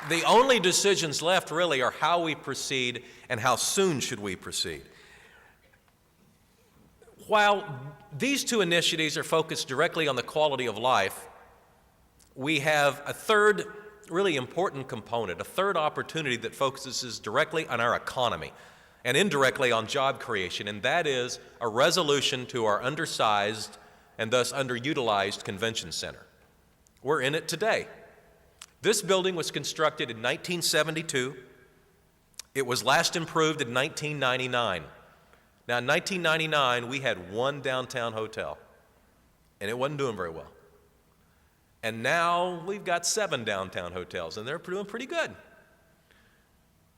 The only decisions left really are how we proceed and how soon should we proceed. While these two initiatives are focused directly on the quality of life, we have a third really important component, a third opportunity that focuses directly on our economy and indirectly on job creation, and that is a resolution to our undersized and thus underutilized convention center. We're in it today. This building was constructed in 1972. It was last improved in 1999. Now, in 1999, we had one downtown hotel, and it wasn't doing very well. And now we've got 7 downtown hotels, and they're doing pretty good.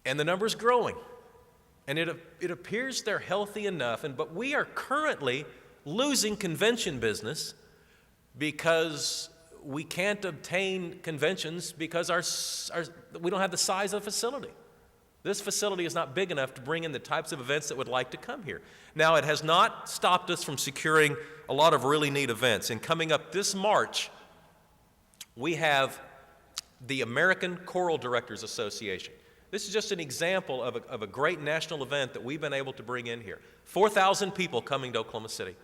And the number's growing. And it appears they're healthy enough, but we are currently losing convention business because we can't obtain conventions because we don't have the size of the facility. This facility is not big enough to bring in the types of events that would like to come here. Now, it has not stopped us from securing a lot of really neat events. And coming up this March, we have the American Choral Directors Association. This is just an example of a great national event that we've been able to bring in here. 4,000 people coming to Oklahoma City.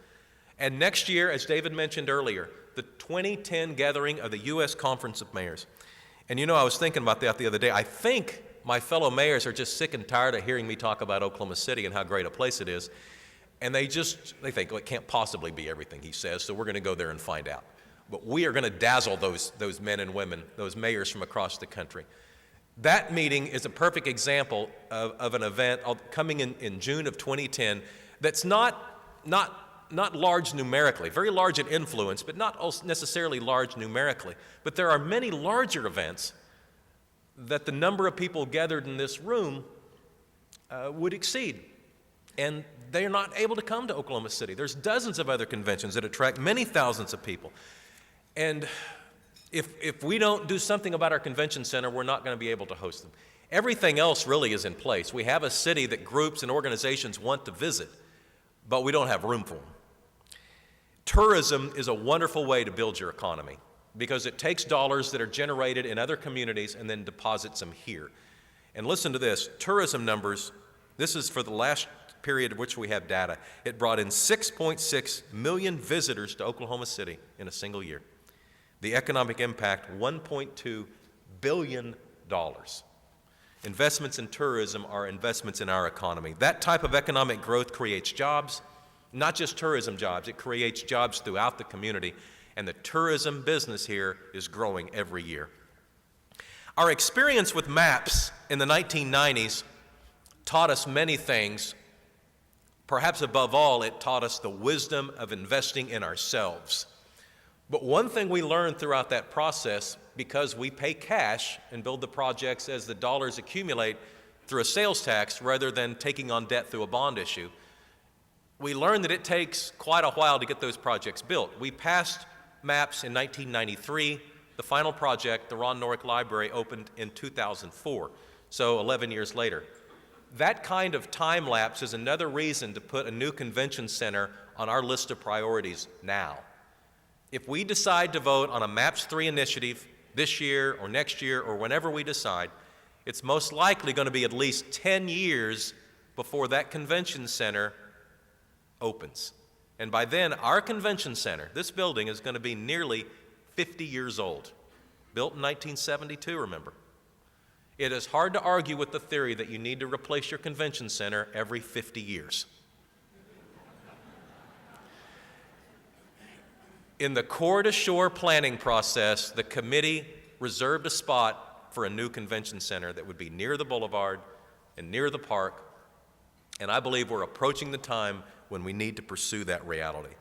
And next year, as David mentioned earlier, the 2010 gathering of the U.S. Conference of Mayors. And you know, I was thinking about that the other day. I think my fellow mayors are just sick and tired of hearing me talk about Oklahoma City and how great a place it is. And they think, well, it can't possibly be everything he says, so we're going to go there and find out. But we are going to dazzle those men and women, those mayors from across the country. That meeting is a perfect example of an event coming in June of 2010 that's not large numerically, very large in influence, but not necessarily large numerically. But there are many larger events that the number of people gathered in this room would exceed. And they're not able to come to Oklahoma City. There's dozens of other conventions that attract many thousands of people. And if we don't do something about our convention center, we're not going to be able to host them. Everything else really is in place. We have a city that groups and organizations want to visit, but we don't have room for them. Tourism is a wonderful way to build your economy because it takes dollars that are generated in other communities and then deposits them here. And listen to this, tourism numbers, this is for the last period of which we have data. It brought in 6.6 million visitors to Oklahoma City in a single year. The economic impact, $1.2 billion. Investments in tourism are investments in our economy. That type of economic growth creates jobs, not just tourism jobs, it creates jobs throughout the community, and the tourism business here is growing every year. Our experience with maps in the 1990s taught us many things. Perhaps above all, it taught us the wisdom of investing in ourselves. But one thing we learned throughout that process, because we pay cash and build the projects as the dollars accumulate through a sales tax rather than taking on debt through a bond issue, we learned that it takes quite a while to get those projects built. We passed maps in 1993. The final project, the Ron Norick Library, opened in 2004, so 11 years later. That kind of time lapse is another reason to put a new convention center on our list of priorities now. If we decide to vote on a MAPS 3 initiative this year or next year or whenever we decide, it's most likely going to be at least 10 years before that convention center opens. And by then, our convention center, this building, is going to be nearly 50 years old. Built in 1972, remember. It is hard to argue with the theory that you need to replace your convention center every 50 years. In the core-to-shore planning process, the committee reserved a spot for a new convention center that would be near the boulevard and near the park, and I believe we're approaching the time when we need to pursue that reality.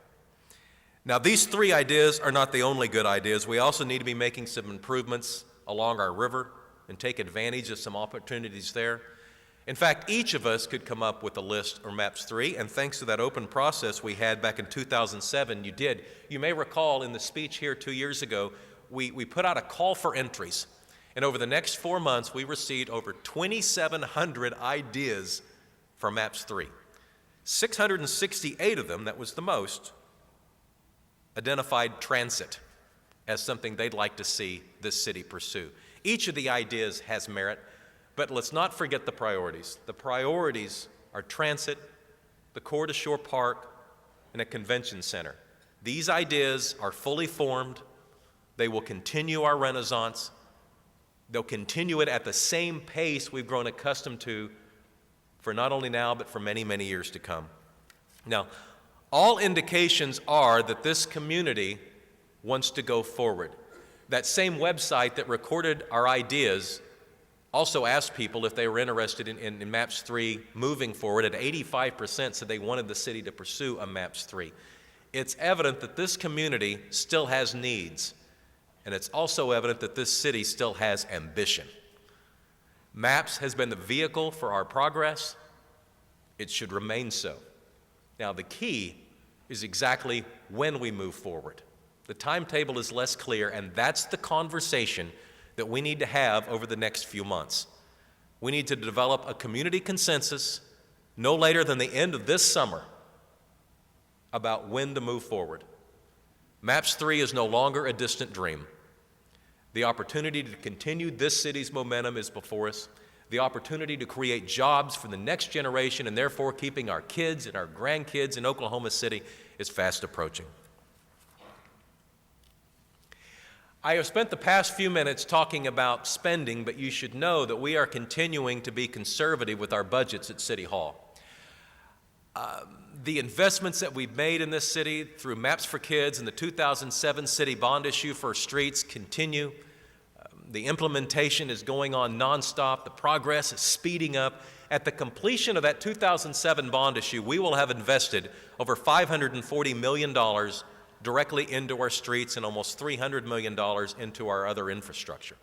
Now, these 3 ideas are not the only good ideas. We also need to be making some improvements along our river and take advantage of some opportunities there. In fact, each of us could come up with a list or MAPS 3, and thanks to that open process we had back in 2007, you did. You may recall in the speech here 2 years ago, we put out a call for entries, and over the next 4 months, we received over 2,700 ideas for MAPS 3. 668 of them, that was the most, identified transit as something they'd like to see this city pursue. Each of the ideas has merit, but let's not forget the priorities. The priorities are transit, the core to shore park, and a convention center. These ideas are fully formed. They will continue our renaissance. They'll continue it at the same pace we've grown accustomed to for not only now, but for many, many years to come. Now, all indications are that this community wants to go forward. That same website that recorded our ideas also asked people if they were interested in MAPS 3 moving forward, and 85% said they wanted the city to pursue a MAPS 3. It's evident that this community still has needs, and it's also evident that this city still has ambition. MAPS has been the vehicle for our progress. It should remain so. Now, the key is exactly when we move forward. The timetable is less clear, and that's the conversation that we need to have over the next few months. We need to develop a community consensus no later than the end of this summer about when to move forward. MAPS 3 is no longer a distant dream. The opportunity to continue this city's momentum is before us. The opportunity to create jobs for the next generation and therefore keeping our kids and our grandkids in Oklahoma City is fast approaching. I have spent the past few minutes talking about spending, but you should know that we are continuing to be conservative with our budgets at City Hall. The investments that we've made in this city through Maps for Kids and the 2007 city bond issue for streets continue. The implementation is going on nonstop. The progress is speeding up. At the completion of that 2007 bond issue, we will have invested over $540 million directly into our streets and almost $300 million into our other infrastructure.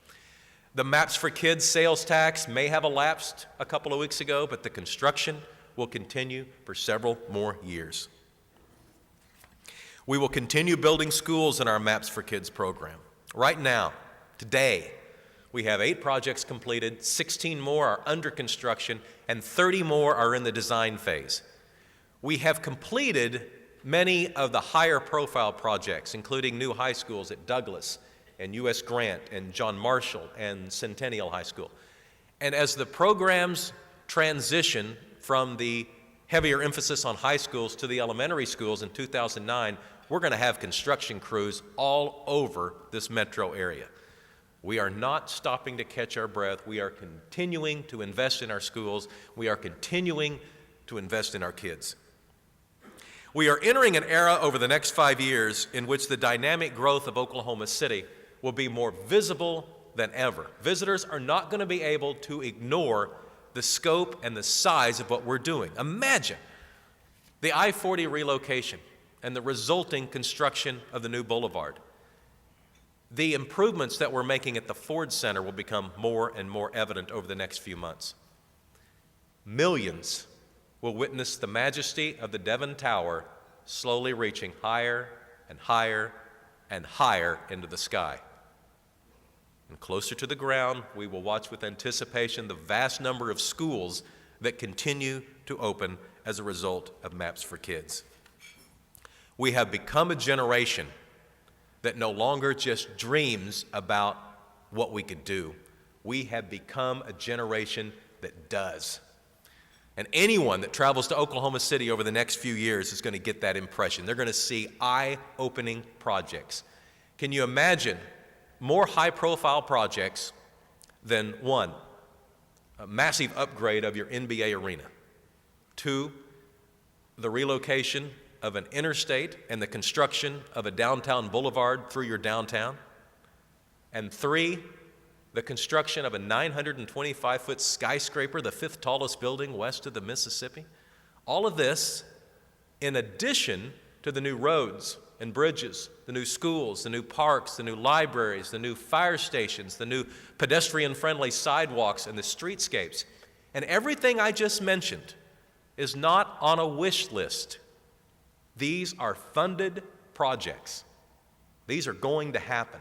The Maps for Kids sales tax may have elapsed a couple of weeks ago, but the construction will continue for several more years. We will continue building schools in our Maps for Kids program. Right now, today, we have 8 projects completed, 16 more are under construction, and 30 more are in the design phase. We have completed many of the higher profile projects, including new high schools at Douglas and U.S. Grant and John Marshall and Centennial High School. And as the programs transition from the heavier emphasis on high schools to the elementary schools in 2009, we're going to have construction crews all over this metro area. We are not stopping to catch our breath. We are continuing to invest in our schools. We are continuing to invest in our kids. We are entering an era over the next 5 years in which the dynamic growth of Oklahoma City will be more visible than ever. Visitors are not going to be able to ignore the scope and the size of what we're doing. Imagine the I-40 relocation and the resulting construction of the new boulevard. The improvements that we're making at the Ford Center will become more and more evident over the next few months. Millions will witness the majesty of the Devon Tower slowly reaching higher and higher and higher into the sky. And closer to the ground, we will watch with anticipation the vast number of schools that continue to open as a result of Maps for Kids. We have become a generation that no longer just dreams about what we could do. We have become a generation that does. And anyone that travels to Oklahoma City over the next few years is going to get that impression. They're going to see eye-opening projects. Can you imagine more high-profile projects than 1, a massive upgrade of your NBA arena, 2, the relocation of an interstate and the construction of a downtown boulevard through your downtown, and 3, the construction of a 925-foot skyscraper, the 5th tallest building west of the Mississippi? All of this in addition to the new roads and bridges, the new schools, the new parks, the new libraries, the new fire stations, the new pedestrian-friendly sidewalks and the streetscapes. And everything I just mentioned is not on a wish list. These are funded projects. These are going to happen.